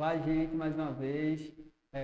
Olá, gente, mais uma vez.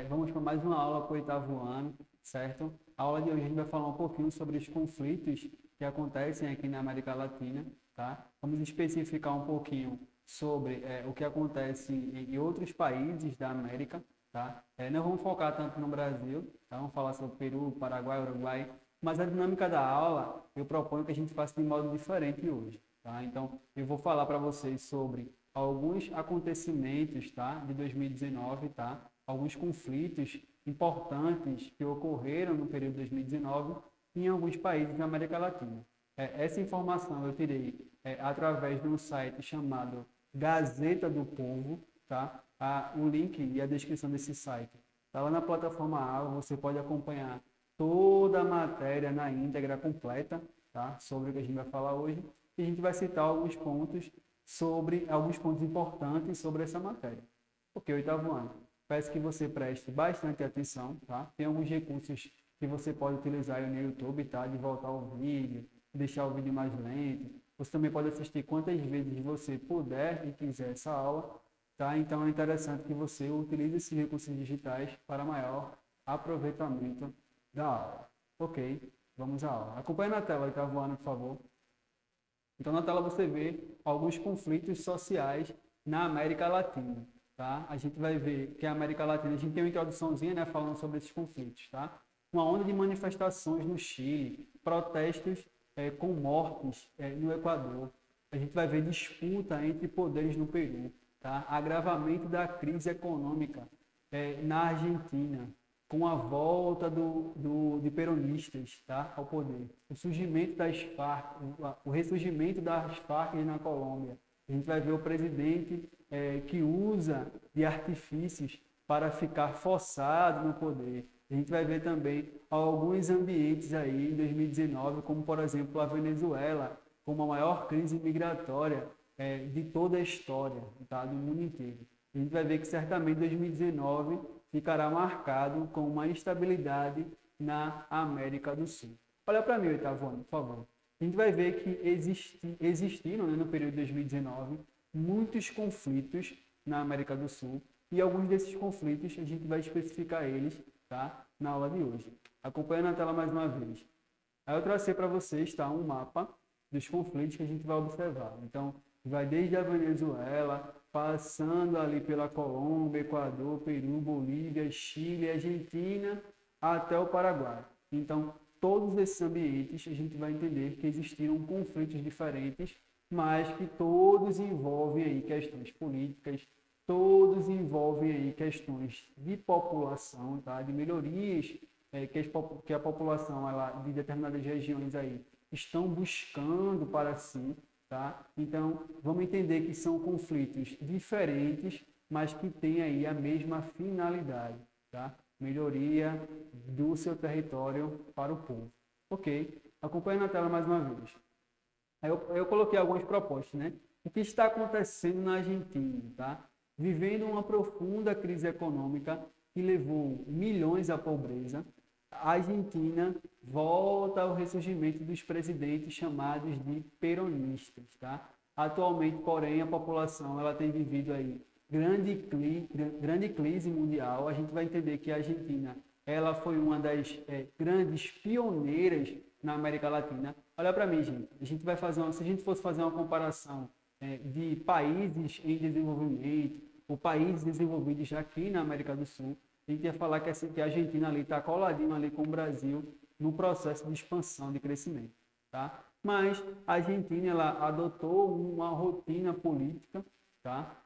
Vamos para mais uma aula para o oitavo ano, certo? A aula de hoje a gente vai falar um pouquinho sobre os conflitos que acontecem aqui na América Latina, tá? Vamos especificar um pouquinho sobre o que acontece em outros países da América, tá? Não vamos focar tanto no Brasil, tá? Vamos falar sobre Peru, Paraguai, Uruguai, mas a dinâmica da aula eu proponho que a gente faça de modo diferente hoje, tá? Então, eu vou falar para vocês sobre alguns acontecimentos, tá, de 2019, tá, alguns conflitos importantes que ocorreram no período de 2019 em alguns países da América Latina. Essa informação eu tirei através de um site chamado Gazeta do Povo, tá? O link e a descrição desse site está lá na plataforma AVA, você pode acompanhar toda a matéria na íntegra completa, tá? Sobre o que a gente vai falar hoje, e a gente vai citar alguns pontos importantes sobre essa matéria. Ok, oitavo ano. Peço que você preste bastante atenção, tá? Tem alguns recursos que você pode utilizar aí no YouTube, tá? De voltar o vídeo, deixar o vídeo mais lento. Você também pode assistir quantas vezes você puder e quiser essa aula, tá? Então é interessante que você utilize esses recursos digitais para maior aproveitamento da aula. Ok, vamos à aula. Acompanhe na tela, oitavo ano, por favor. Então, na tela você vê alguns conflitos sociais na América Latina, tá? A gente vai ver que a América Latina, a gente tem uma introduçãozinha, né, falando sobre esses conflitos, tá? Uma onda de manifestações no Chile, protestos com mortes no Equador. A gente vai ver disputa entre poderes no Peru, tá? Agravamento da crise econômica na Argentina, com a volta de peronistas, tá, ao poder. O surgimento das Farc, o ressurgimento das Farc na Colômbia. A gente vai ver o presidente que usa de artifícios para ficar forçado no poder. A gente vai ver também alguns ambientes aí em 2019, como por exemplo a Venezuela, com a maior crise migratória de toda a história, tá, do mundo inteiro. A gente vai ver que certamente 2019 ficará marcado com uma instabilidade na América do Sul. Olha para mim, oitavo ano, por favor. A gente vai ver que existiram, né, no período de 2019 muitos conflitos na América do Sul e alguns desses conflitos a gente vai especificar eles, tá, na aula de hoje. Acompanha na tela mais uma vez. Aí eu tracei para vocês, tá, um mapa dos conflitos que a gente vai observar. Então, vai desde a Venezuela, passando ali pela Colômbia, Equador, Peru, Bolívia, Chile, Argentina, até o Paraguai. Então, todos esses ambientes a gente vai entender que existiram conflitos diferentes, mas que todos envolvem aí questões políticas, todos envolvem aí questões de população, tá? De melhorias que a população de determinadas regiões aí estão buscando para si. Tá? Então, vamos entender que são conflitos diferentes, mas que têm aí a mesma finalidade, tá? Melhoria do seu território para o povo. Ok? Acompanhe na tela mais uma vez. Aí eu coloquei algumas propostas, né? O que está acontecendo na Argentina, tá? Vivendo uma profunda crise econômica que levou milhões à pobreza, a Argentina volta ao ressurgimento dos presidentes chamados de peronistas, tá? Atualmente, porém, a população ela tem vivido aí grande crise mundial. A gente vai entender que a Argentina ela foi uma das grandes pioneiras na América Latina. Olha para mim, gente. A gente vai fazer se a gente fosse fazer uma comparação de países em desenvolvimento, ou países desenvolvidos aqui na América do Sul, a gente ia falar que a Argentina ali está coladinho ali com o Brasil no processo de expansão, de crescimento, tá? Mas a Argentina ela adotou uma rotina política, tá?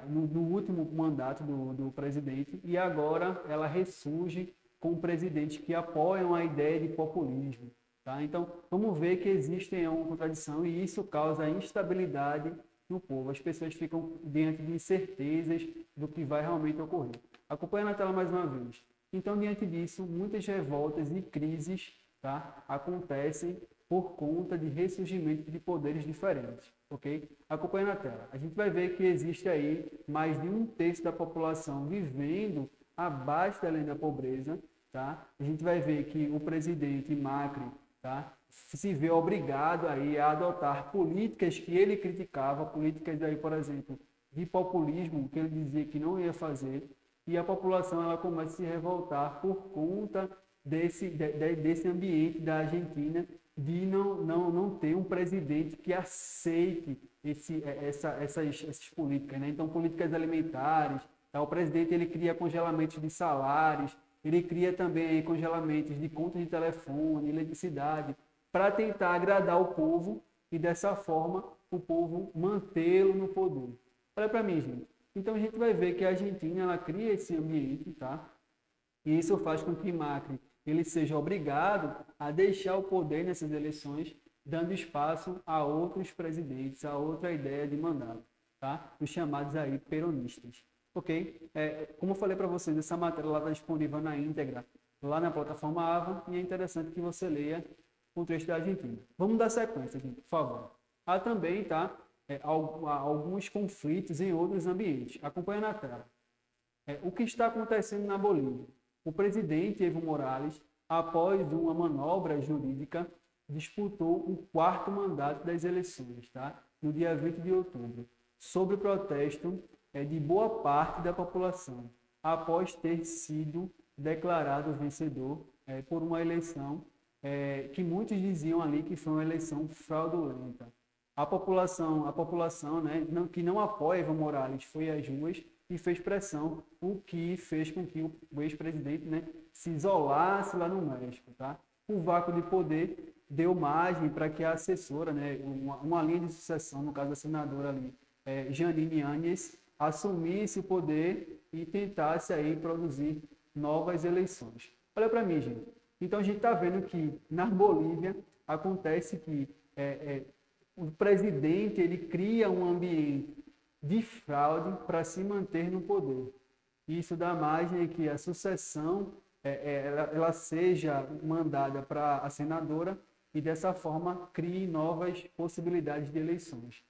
No último mandato do presidente, e agora ela ressurge com presidentes que apoiam a ideia de populismo, tá? Então, vamos ver que existe uma contradição e isso causa instabilidade no povo. As pessoas ficam diante de incertezas do que vai realmente ocorrer. Acompanha na tela mais uma vez. Então, diante disso, muitas revoltas e crises, tá, acontecem por conta de ressurgimento de poderes diferentes, ok? Acompanha na tela. A gente vai ver que existe aí mais de um terço da população vivendo abaixo da linha da pobreza, tá? A gente vai ver que o presidente Macri, tá, se vê obrigado aí a adotar políticas que ele criticava, políticas aí, por exemplo, de populismo que ele dizia que não ia fazer, e a população ela começa a se revoltar por conta desse ambiente da Argentina de não ter um presidente que aceite essas políticas, né? Então, políticas alimentares, tá? O presidente ele cria congelamentos de salários, ele cria também congelamentos de contas de telefone, eletricidade, para tentar agradar o povo e dessa forma o povo mantê-lo no poder. Olha para mim, gente. Então a gente vai ver que a Argentina ela cria esse ambiente, tá? E isso faz com que Macri ele seja obrigado a deixar o poder nessas eleições, dando espaço a outros presidentes, a outra ideia de mandato, tá? Os chamados aí peronistas, ok? Como eu falei para vocês, essa matéria lá está disponível na íntegra, lá na plataforma AVA, e é interessante que você leia o trecho da Argentina. Vamos dar sequência aqui, por favor. Há também, tá? Alguns conflitos em outros ambientes. Acompanha na tela. O que está acontecendo na Bolívia? O presidente Evo Morales, após uma manobra jurídica, disputou o 4º mandato das eleições, tá? No dia 20 de outubro, sob o protesto de boa parte da população, após ter sido declarado vencedor por uma eleição que muitos diziam ali que foi uma eleição fraudulenta. A população, né, que não apoia Evo Morales foi às ruas e fez pressão, o que fez com que o ex-presidente, né, se isolasse lá no México. Tá? O vácuo de poder deu margem para que a assessora, né, uma linha de sucessão, no caso da senadora ali, Jeanine Áñez, assumisse o poder e tentasse aí produzir novas eleições. Olha para mim, gente. Então a gente está vendo que na Bolívia acontece que o presidente ele cria um ambiente de fraude para se manter no poder. Isso dá margem que a sucessão ela seja mandada para a senadora e dessa forma crie novas possibilidades de eleições.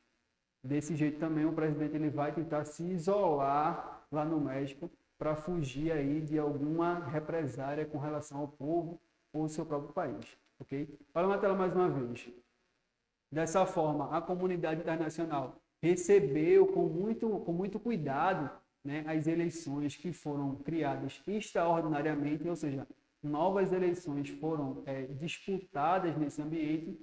Desse jeito também o presidente ele vai tentar se isolar lá no México para fugir aí de alguma represária com relação ao povo ou ao seu próprio país. Ok? Olha na tela mais uma vez. Dessa forma, a comunidade internacional recebeu com muito cuidado, né, as eleições que foram criadas extraordinariamente, ou seja, novas eleições foram disputadas nesse ambiente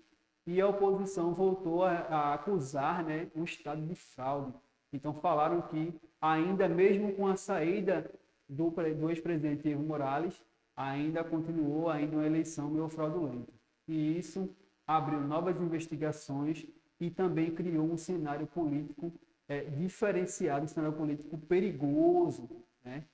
e a oposição voltou a acusar, né, o estado de fraude. Então falaram que ainda mesmo com a saída do ex-presidente Evo Morales, ainda continuou ainda uma eleição meio fraudulenta. E isso abriu novas investigações e também criou um cenário político diferenciado, um cenário político perigoso, né,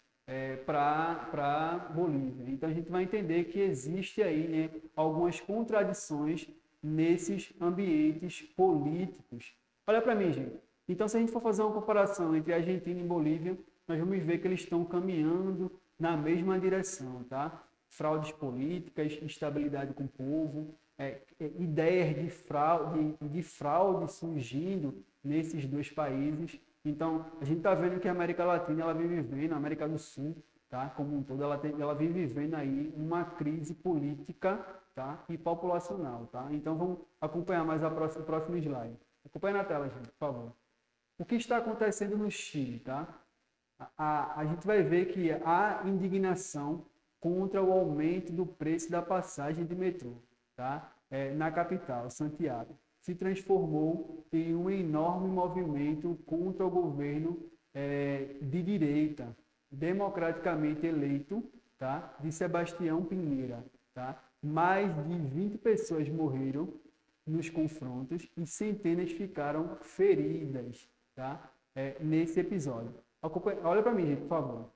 para a Bolívia. Então a gente vai entender que existe aí, né, algumas contradições nesses ambientes políticos. Olha para mim, gente. Então se a gente for fazer uma comparação entre Argentina e Bolívia, nós vamos ver que eles estão caminhando na mesma direção, tá? Fraudes políticas, instabilidade com o povo, ideias de fraude surgindo nesses dois países. Então, a gente está vendo que a América Latina ela vem vivendo, a América do Sul, tá, como um todo, ela vem vivendo aí uma crise política, tá, e populacional. Tá? Então, vamos acompanhar mais o próximo slide. Acompanhe na tela, gente, por favor. O que está acontecendo no Chile? Tá? A gente vai ver que há indignação contra o aumento do preço da passagem de metrô, tá? Na capital, Santiago. Se transformou em um enorme movimento contra o governo de direita, democraticamente eleito, tá? De Sebastião Pinheira. Tá? Mais de 20 pessoas morreram nos confrontos e centenas ficaram feridas, tá? Nesse episódio. Olha para mim, gente, por favor.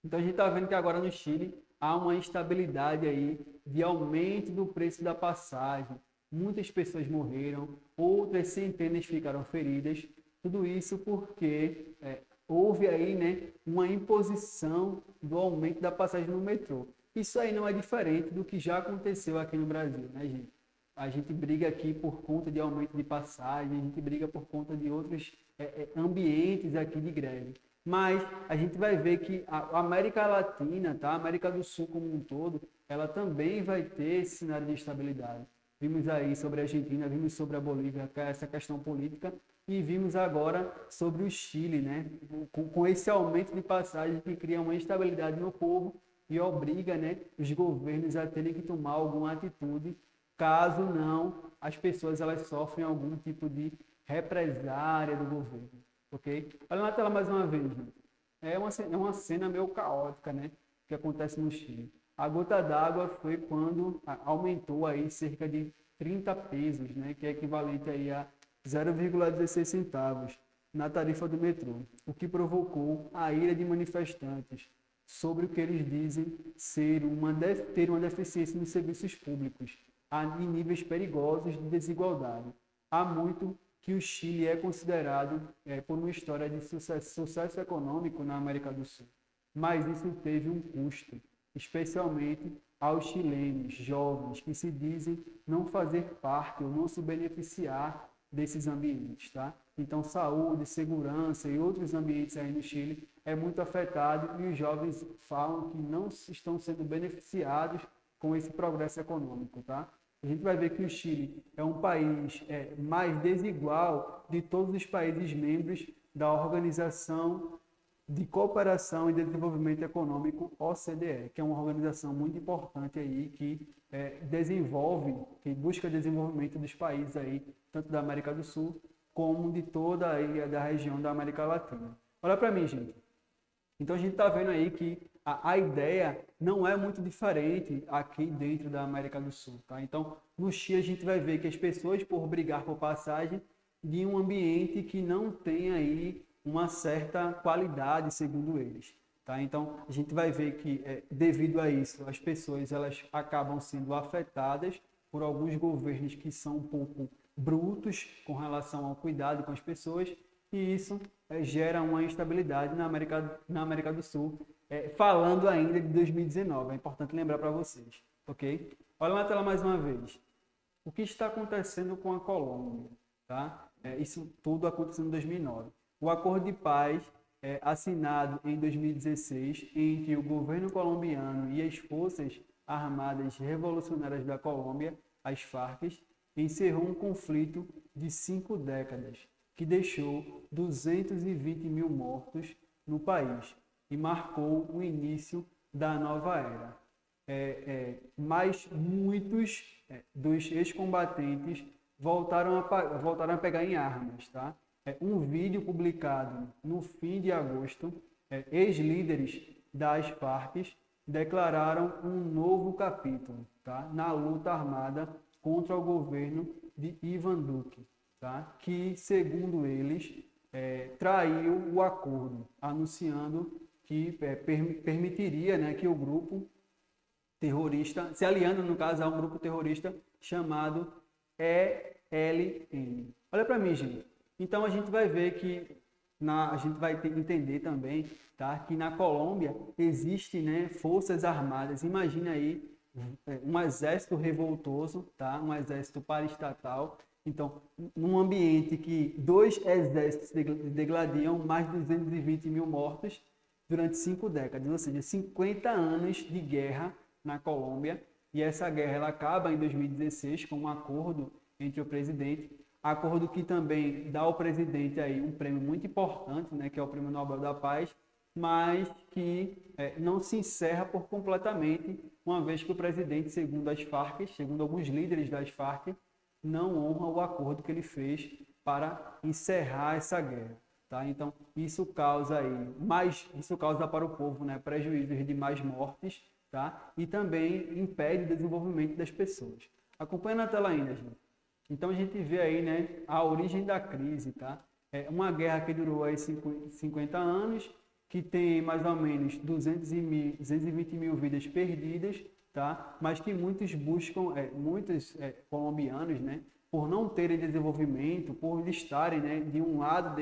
Então a gente está vendo que agora no Chile há uma instabilidade aí de aumento do preço da passagem. Muitas pessoas morreram, outras centenas ficaram feridas. Tudo isso porque houve aí, né, uma imposição do aumento da passagem no metrô. Isso aí não é diferente do que já aconteceu aqui no Brasil, né, gente? A gente briga aqui por conta de aumento de passagem, a gente briga por conta de outros ambientes aqui de greve. Mas a gente vai ver que a América Latina, tá? A América do Sul como um todo, ela também vai ter esse cenário de estabilidade. Vimos aí sobre a Argentina, vimos sobre a Bolívia, essa questão política, E vimos agora sobre o Chile, né? Com esse aumento de passagem que cria uma instabilidade no povo e obriga, né, os governos a terem que tomar alguma atitude, caso não, as pessoas elas sofrem algum tipo de represária do governo, ok? Olha na tela mais uma vez, gente. É uma cena meio caótica, né, que acontece no Chile. A gota d'água foi quando aumentou aí cerca de 30 pesos, né, que é equivalente aí a 0,16 centavos na tarifa do metrô, o que provocou a ira de manifestantes sobre o que eles dizem ter uma deficiência nos serviços públicos, em níveis perigosos de desigualdade. Há muito que o Chile é considerado por uma história de sucesso econômico na América do Sul, mas isso teve um custo, especialmente aos chilenos jovens que se dizem não fazer parte ou não se beneficiar desses ambientes, tá? Então, saúde, segurança e outros ambientes aí no Chile é muito afetado e os jovens falam que não estão sendo beneficiados com esse progresso econômico, tá? A gente vai ver que o Chile é um país mais desigual de todos os países membros da Organização de Cooperação e Desenvolvimento Econômico, OCDE, que é uma organização muito importante aí que que busca desenvolvimento dos países aí, tanto da América do Sul como de toda aí da região da América Latina. Olha para mim, gente. Então a gente está vendo aí que a ideia não é muito diferente aqui dentro da América do Sul, tá? Então no Chile a gente vai ver que as pessoas por brigar por passagem de um ambiente que não tem aí uma certa qualidade, segundo eles. Tá? Então, a gente vai ver que, devido a isso, as pessoas elas acabam sendo afetadas por alguns governos que são um pouco brutos com relação ao cuidado com as pessoas, e isso gera uma instabilidade na América do Sul, falando ainda de 2019, é importante lembrar para vocês, ok? Olha na tela mais uma vez. O que está acontecendo com a Colômbia? Tá? Isso tudo aconteceu em 2009. O acordo de paz assinado em 2016 entre o governo colombiano e as Forças Armadas Revolucionárias da Colômbia, as Farc, encerrou um conflito de 5 décadas, que deixou 220 mil mortos no país e marcou o início da nova era. Mas muitos dos ex-combatentes voltaram a pegar em armas, tá? Um vídeo publicado no fim de agosto, ex-líderes das Farc declararam um novo capítulo, tá? Na luta armada contra o governo de Ivan Duque, tá? Que, segundo eles, traiu o acordo, anunciando que permitiria, né, que o grupo terrorista, se aliando, no caso, a um grupo terrorista chamado ELN. Olha para mim, gente. Então a gente vai ver que a gente vai entender também, tá, que na Colômbia existe, né, forças armadas. Imagina aí um exército revoltoso, tá, um exército paraestatal. Então, num ambiente que 2 exércitos degladiam mais de 220 mil mortos durante 5 décadas, ou seja, 50 anos de guerra na Colômbia. E essa guerra ela acaba em 2016 com um acordo entre o presidente, acordo que também dá ao presidente aí um prêmio muito importante, né, que é o Prêmio Nobel da Paz, mas que não se encerra por completamente, uma vez que o presidente, segundo as Farc, segundo alguns líderes das Farc, não honra o acordo que ele fez para encerrar essa guerra. Tá? Então, isso causa para o povo, né, prejuízos de mais mortes, tá? E também impede o desenvolvimento das pessoas. Acompanha na tela ainda, gente. Então a gente vê aí, né, a origem da crise, tá? Uma guerra que durou aí 50 anos, que tem mais ou menos 220 mil vidas perdidas, tá? Mas que muitos colombianos, né, por não terem desenvolvimento, por estarem, né, de um lado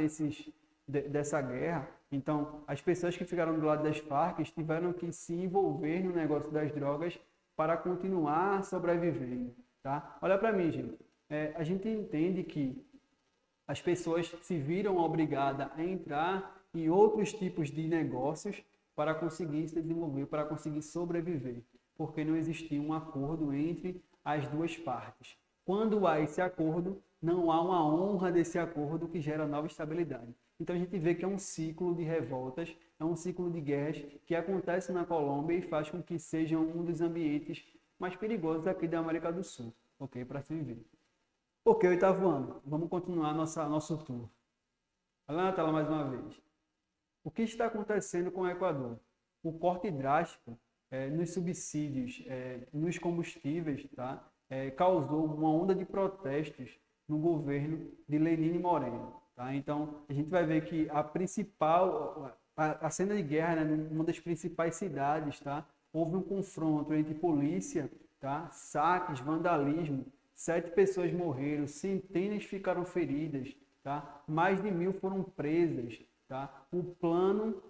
dessa guerra. Então, as pessoas que ficaram do lado das Farc tiveram que se envolver no negócio das drogas para continuar sobrevivendo, tá? Olha para mim, gente. A gente entende que as pessoas se viram obrigadas a entrar em outros tipos de negócios para conseguir se desenvolver, para conseguir sobreviver, porque não existia um acordo entre as duas partes. Quando há esse acordo, não há uma honra desse acordo que gera nova estabilidade. Então a gente vê que é um ciclo de revoltas, é um ciclo de guerras que acontece na Colômbia e faz com que seja um dos ambientes mais perigosos aqui da América do Sul, ok? Para se viver. Ok, oitavo ano. Vamos continuar nosso tour. Olha na tela mais uma vez. O que está acontecendo com o Equador? O corte drástico nos subsídios, nos combustíveis, tá? Causou uma onda de protestos no governo de Lenin Moreno. Tá? Então, a gente vai ver que a cena de guerra, né, numa das principais cidades, tá? Houve um confronto entre polícia, tá? Saques, vandalismo, 7 pessoas morreram, centenas ficaram feridas, tá? Mais de 1.000 foram presas. Tá? O pano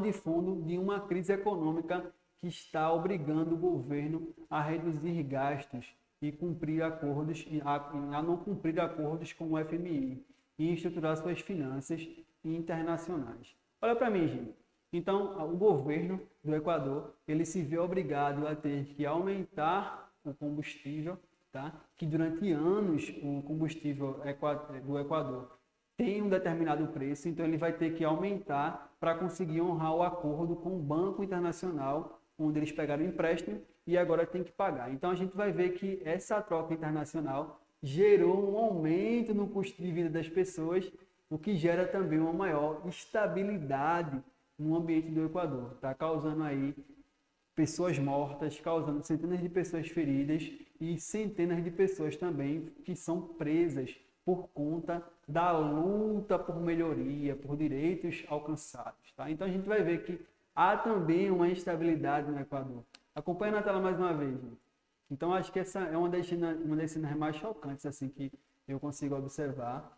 de fundo de uma crise econômica que está obrigando o governo a reduzir gastos e cumprir acordos, a não cumprir acordos com o FMI e estruturar suas finanças internacionais. Olha para mim, gente. Então, o governo do Equador, ele se vê obrigado a ter que aumentar o combustível, tá? Que durante anos o combustível do Equador tem um determinado preço, então ele vai ter que aumentar para conseguir honrar o acordo com o Banco Internacional, onde eles pegaram empréstimo e agora tem que pagar. Então a gente vai ver que essa troca internacional gerou um aumento no custo de vida das pessoas, o que gera também uma maior estabilidade no ambiente do Equador. Está causando aí pessoas mortas, causando centenas de pessoas feridas e centenas de pessoas também que são presas por conta da luta por melhoria, por direitos alcançados. Tá? Então a gente vai ver que há também uma instabilidade no Equador. Acompanhe na tela mais uma vez, gente. Então acho que essa é uma das cenas mais chocantes assim, que eu consigo observar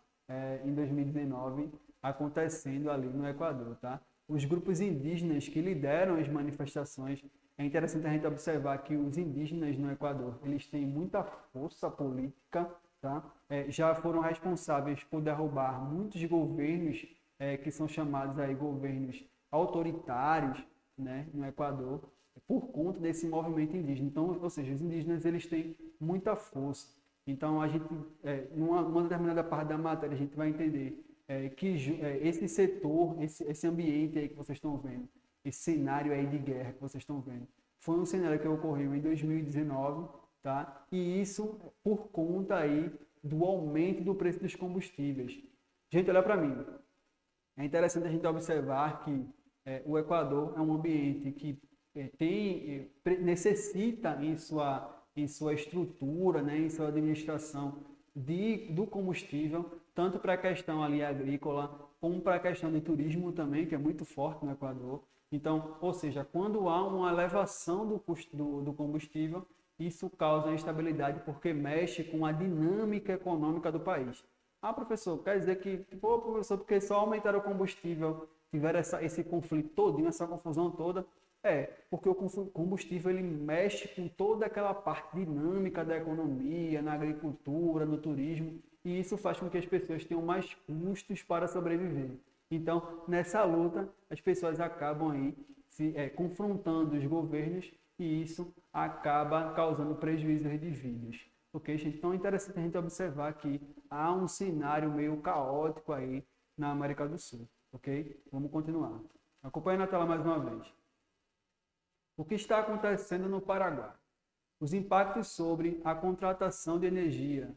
em 2019 acontecendo ali no Equador. Tá? Os grupos indígenas que lideram as manifestações, é interessante a gente observar que os indígenas no Equador eles têm muita força política. Tá? Já foram responsáveis por derrubar muitos governos que são chamados aí governos autoritários, né, no Equador, por conta desse movimento indígena. Então, ou seja, os indígenas eles têm muita força. Então, a gente, numa determinada parte da matéria, a gente vai entender que esse setor, esse ambiente aí que vocês estão vendo, esse cenário aí de guerra que vocês estão vendo, foi um cenário que ocorreu em 2019, tá? E isso por conta aí do aumento do preço dos combustíveis. Gente, olha para mim. É interessante a gente observar que o Equador é um ambiente que necessita em sua estrutura, né, em sua administração do combustível, tanto para a questão ali agrícola, como para a questão de turismo também, que é muito forte no Equador. Então, ou seja, quando há uma elevação do custo do combustível, isso causa instabilidade porque mexe com a dinâmica econômica do país. Ah, professor, quer dizer que, pô, professor, porque só aumentaram o combustível, tiveram esse conflito todo, essa confusão toda? Porque o combustível ele mexe com toda aquela parte dinâmica da economia, na agricultura, no turismo, e isso faz com que as pessoas tenham mais custos para sobreviver. Então, nessa luta, as pessoas acabam aí confrontando os governos e isso acaba causando prejuízos de vidas. Ok, gente? Então é interessante a gente observar que há um cenário meio caótico aí na América do Sul. Ok? Vamos continuar. Acompanhe na tela mais uma vez. O que está acontecendo no Paraguai? Os impactos sobre a contratação de energia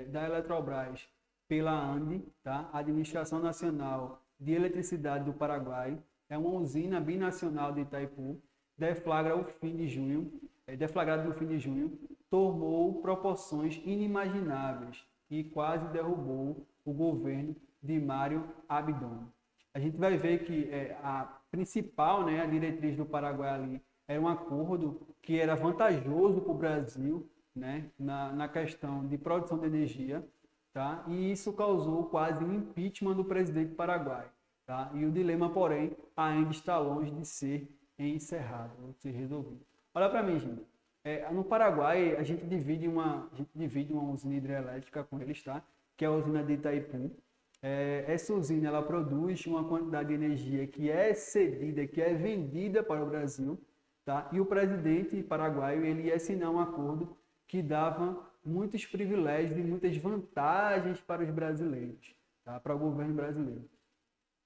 da Eletrobras pela ANDE, tá? Administração Nacional de Eletricidade do Paraguai, é uma usina binacional de Itaipu, deflagrado no fim de junho, tomou proporções inimagináveis e quase derrubou o governo de Mário Abdon. A gente vai ver que a principal, né, a diretriz do Paraguai ali, era um acordo que era vantajoso para o Brasil, né, na questão de produção de energia, tá? E isso causou quase um impeachment do presidente paraguaio. Tá? E o dilema, porém, ainda está longe de ser encerrado, de ser resolvido. Olha para mim, gente. No Paraguai, a gente divide uma usina hidrelétrica com eles, tá? Que é a usina de Itaipu. Essa usina ela produz uma quantidade de energia que é cedida, que é vendida para o Brasil, tá? E o presidente paraguaio ele ia assinar um acordo que dava muitos privilégios e muitas vantagens para os brasileiros, tá? Para o governo brasileiro.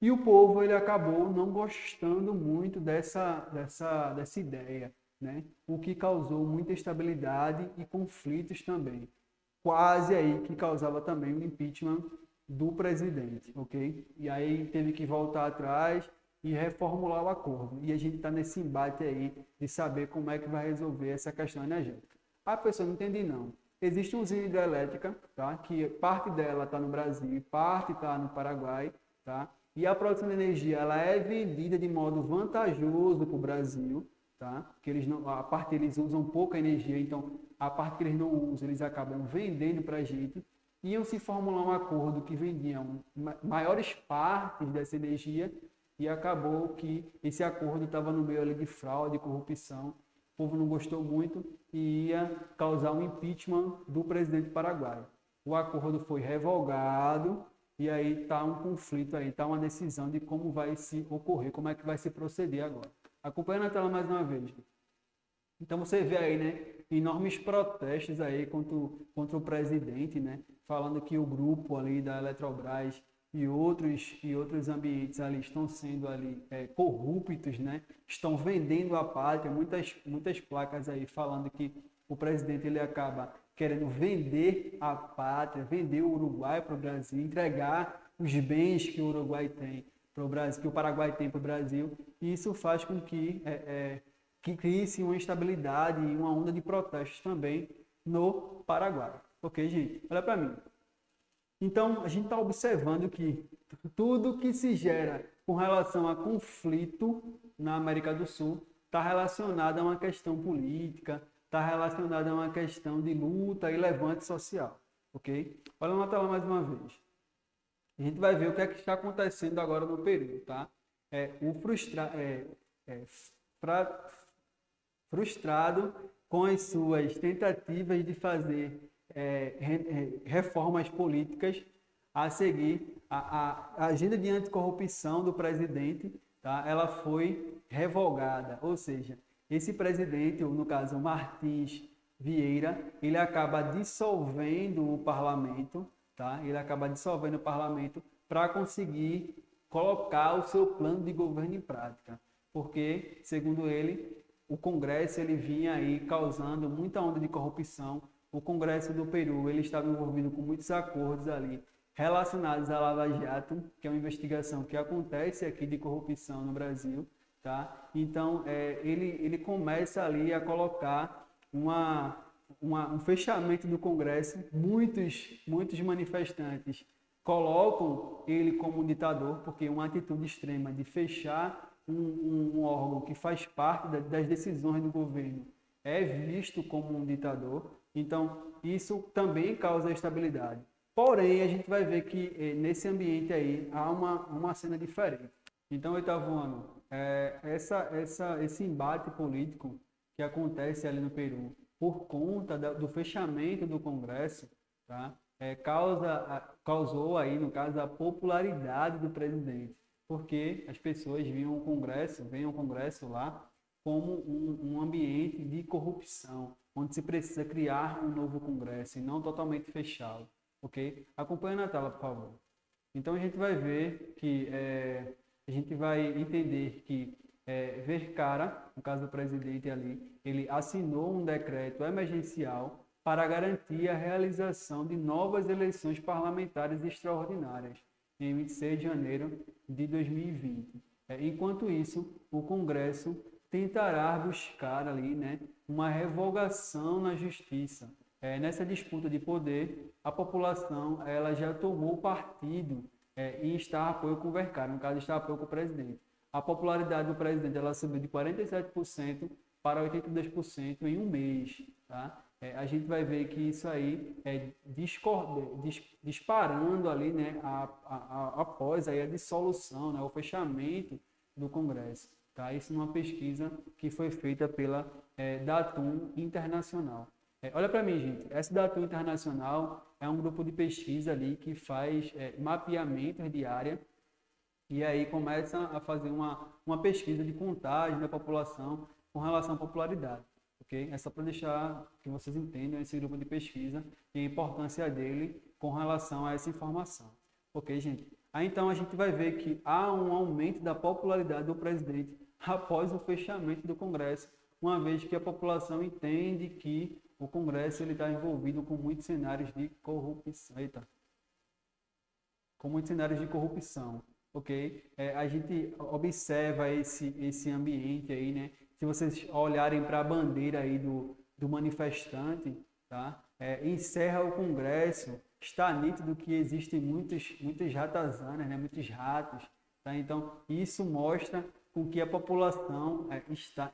E o povo ele acabou não gostando muito dessa ideia, né? O que causou muita instabilidade e conflitos também. Quase aí que causava também o impeachment do presidente, ok? E aí teve que voltar atrás e reformular o acordo. E a gente está nesse embate aí de saber como é que vai resolver essa questão energética. A pessoa não entende não. Existe uma usina hidrelétrica, tá? Que parte dela está no Brasil e parte está no Paraguai, tá? E a produção de energia ela é vendida de modo vantajoso para o Brasil, tá? Que eles não, a parte eles usam pouca energia, então a parte que eles não usam eles acabam vendendo para a gente. Iam se formular um acordo que vendiam maiores partes dessa energia e acabou que esse acordo estava no meio ali de fraude, corrupção. O povo não gostou muito e ia causar um impeachment do presidente paraguaio. O acordo foi revogado e aí está um conflito aí, está uma decisão de como vai se ocorrer, como é que vai se proceder agora. Acompanha na tela mais uma vez. Então você vê aí, né, enormes protestos aí contra o presidente, né, falando que o grupo ali da Eletrobras e outros ambientes ali estão sendo ali corruptos, né, estão vendendo a pátria, muitas placas aí falando que o presidente ele acaba querendo vender a pátria, vender o Uruguai para o Brasil, entregar os bens que o Uruguai tem para o Brasil, que o Paraguai tem para o Brasil, e isso faz com que crie-se uma instabilidade e uma onda de protestos também no Paraguai. Ok, gente? Olha para mim. Então, a gente está observando que tudo que se gera com relação a conflito na América do Sul está relacionado a uma questão política, está relacionado a uma questão de luta e levante social. Ok? Olha na tela mais uma vez. A gente vai ver o que é que está acontecendo agora no Peru, tá? Frustrado com as suas tentativas de fazer reformas políticas a seguir, a agenda de anticorrupção do presidente, tá? Ela foi revogada, ou seja, esse presidente, ou no caso Martins Vieira, ele acaba dissolvendo o parlamento, tá? Ele acaba dissolvendo o parlamento para conseguir colocar o seu plano de governo em prática, porque, segundo ele, o Congresso ele vinha aí causando muita onda de corrupção. O Congresso do Peru ele estava envolvido com muitos acordos ali relacionados à Lava Jato, que é uma investigação que acontece aqui de corrupção no Brasil, tá? Então ele começa ali a colocar um fechamento do Congresso. Muitos manifestantes colocam ele como um ditador, porque uma atitude extrema de fechar um órgão que faz parte das decisões do governo é visto como um ditador. Então, isso também causa instabilidade. Porém, a gente vai ver que nesse ambiente aí há uma cena diferente. Então, oitavo ano, esse embate político que acontece ali no Peru por conta do fechamento do Congresso, tá? Causou aí, no caso, a popularidade do presidente, porque as pessoas veem o Congresso lá como um ambiente de corrupção, onde se precisa criar um novo Congresso e não totalmente fechado, ok? Acompanhe na tela, por favor. Então a gente vai ver que, a gente vai entender que Vergara, no caso do presidente ali, ele assinou um decreto emergencial para garantir a realização de novas eleições parlamentares extraordinárias em 26 de janeiro de 2020. Enquanto isso, o Congresso tentará buscar ali, né, uma revogação na justiça. Nessa disputa de poder, a população ela já tomou partido e está a apoio com o Vergara, no caso está a apoio com o presidente. A popularidade do presidente ela subiu de 47% para 82% em um mês, tá? A gente vai ver que isso aí disparando ali, né, após aí a dissolução, né, o fechamento do Congresso. Tá? Isso numa pesquisa que foi feita pela Datum Internacional. Olha para mim, gente. Essa Datum Internacional é um grupo de pesquisa ali que faz mapeamentos de área e aí começa a fazer uma pesquisa de contagem da população com relação à popularidade. ok? É só para deixar que vocês entendam esse grupo de pesquisa e a importância dele com relação a essa informação, ok, gente? Aí então a gente vai ver que há um aumento da popularidade do presidente após o fechamento do Congresso, uma vez que a população entende que o Congresso está envolvido com muitos cenários de corrupção. Eita. Com muitos cenários de corrupção, ok? A gente observa esse ambiente aí, né? Se vocês olharem para a bandeira aí do manifestante, tá? Encerra o Congresso, está nítido que existem muitas ratazanas, né? Muitos ratos, tá? Então, isso mostra com que a população estava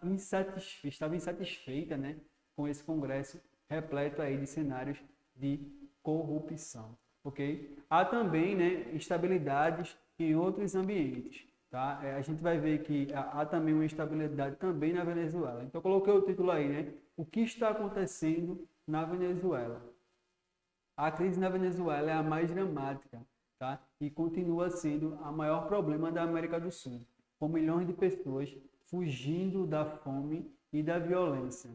insatisfeita, né? Com esse Congresso repleto aí de cenários de corrupção. Ok? Há também, né, instabilidades em outros ambientes. Tá? A gente vai ver que há também uma instabilidade também na Venezuela. Então, eu coloquei o título aí, né? O que está acontecendo na Venezuela? A crise na Venezuela é a mais dramática, tá? E continua sendo o maior problema da América do Sul, com milhões de pessoas fugindo da fome e da violência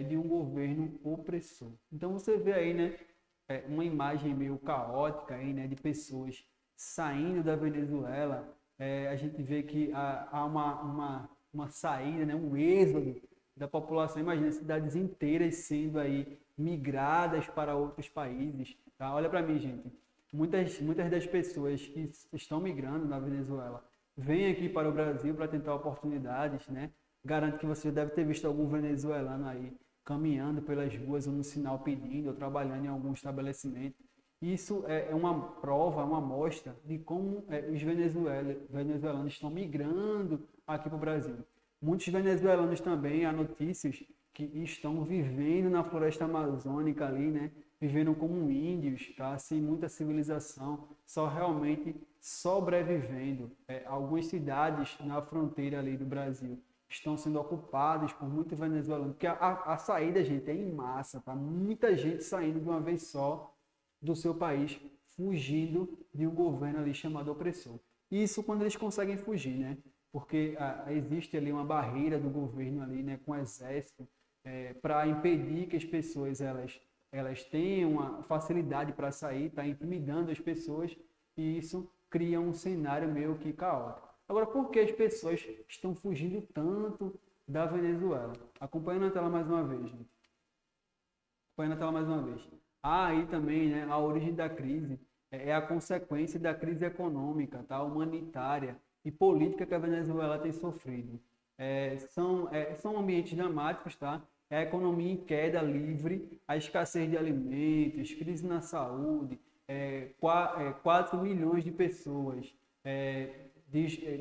de um governo opressor. Então, você vê aí, né? Uma imagem meio caótica aí, né, de pessoas saindo da Venezuela. A gente vê que há uma saída, né, um êxodo da população. Imagina cidades inteiras sendo aí migradas para outros países. Tá? Olha para mim, gente. Muitas das pessoas que estão migrando na Venezuela vêm aqui para o Brasil para tentar oportunidades, né? Garanto que você deve ter visto algum venezuelano aí caminhando pelas ruas ou no sinal pedindo ou trabalhando em algum estabelecimento. Isso é uma prova, uma amostra de como os venezuelanos estão migrando aqui para o Brasil. Muitos venezuelanos também, há notícias que estão vivendo na floresta amazônica ali, né? Vivendo como índios, tá? Sem muita civilização, só realmente sobrevivendo. Algumas cidades na fronteira ali do Brasil estão sendo ocupados por muitos venezuelanos, porque a saída, gente, é em massa, tá? Muita gente saindo de uma vez só do seu país, fugindo de um governo ali chamado opressor. Isso quando eles conseguem fugir, né? Porque existe ali uma barreira do governo ali, né, com o exército, para impedir que as pessoas elas tenham uma facilidade para sair, tá intimidando as pessoas, e isso cria um cenário meio que caótico. Agora, por que as pessoas estão fugindo tanto da Venezuela? Acompanha na tela mais uma vez, gente. Acompanha na tela mais uma vez. Há aí também, né, a origem da crise, é a consequência da crise econômica, tá, humanitária e política que a Venezuela tem sofrido. São ambientes dramáticos, tá? A economia em queda livre, a escassez de alimentos, crise na saúde, 4 milhões de pessoas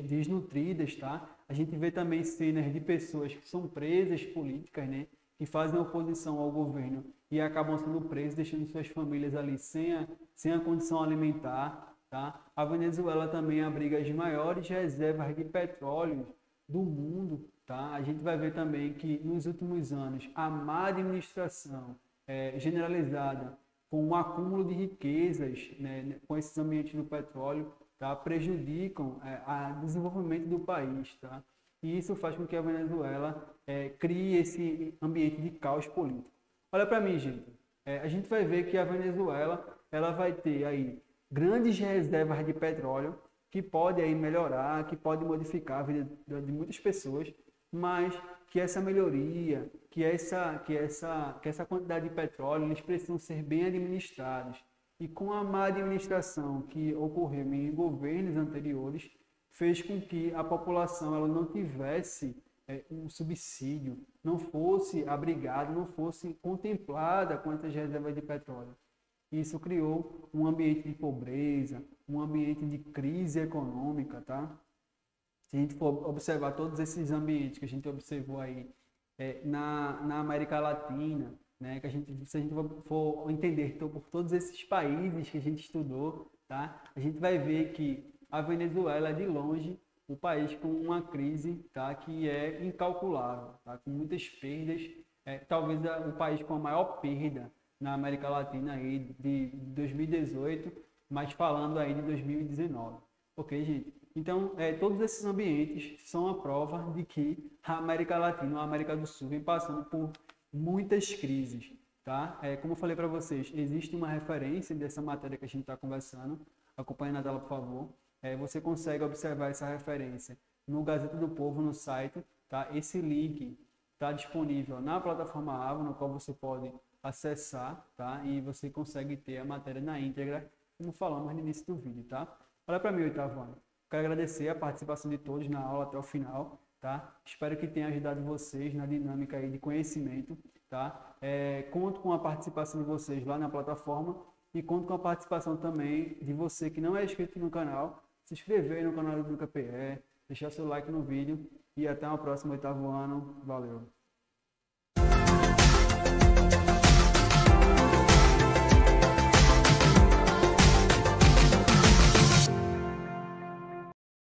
desnutridas, tá? A gente vê também cenas de pessoas que são presas políticas, né? Que fazem oposição ao governo e acabam sendo presas, deixando suas famílias ali sem a condição alimentar, tá? A Venezuela também abriga as maiores reservas de petróleo do mundo, tá? A gente vai ver também que nos últimos anos a má administração generalizada com o acúmulo de riquezas, né, com esses ambientes do petróleo, tá? Prejudicam o desenvolvimento do país, tá? E isso faz com que a Venezuela crie esse ambiente de caos político. Olha para mim, gente. A gente vai ver que a Venezuela ela vai ter aí grandes reservas de petróleo que pode aí melhorar, que pode modificar a vida de muitas pessoas, mas que essa melhoria, que essa quantidade de petróleo, eles precisam ser bem administrados. E com a má administração que ocorreu em governos anteriores, fez com que a população ela não tivesse um subsídio, não fosse abrigada, não fosse contemplada com essas reservas de petróleo. Isso criou um ambiente de pobreza, um ambiente de crise econômica, tá? Se a gente for observar todos esses ambientes que a gente observou aí na América Latina, né, se a gente for entender por todos esses países que a gente estudou, tá? A gente vai ver que a Venezuela é de longe o país com uma crise, tá, que é incalculável, tá, com muitas perdas, talvez o país com a maior perda na América Latina aí de 2018, mas falando aí de 2019, ok, gente? Então, todos esses ambientes são a prova de que a América Latina, a América do Sul, vem passando por muitas crises, tá? Como eu falei para vocês, existe uma referência dessa matéria que a gente está conversando. Acompanhe na tela, por favor. Você consegue observar essa referência no Gazeta do Povo, no site, tá? Esse link está disponível na plataforma Ava, no qual você pode acessar, tá? E você consegue ter a matéria na íntegra, como falamos no início do vídeo, tá? Olha para mim, oitavo ano. Quero agradecer a participação de todos na aula até o final, tá? Espero que tenha ajudado vocês na dinâmica aí de conhecimento, tá? Conto com a participação de vocês lá na plataforma e conto com a participação também de você que não é inscrito no canal, se inscrever no canal do Educa PE, deixar seu like no vídeo e até uma próxima, oitavo ano. Valeu!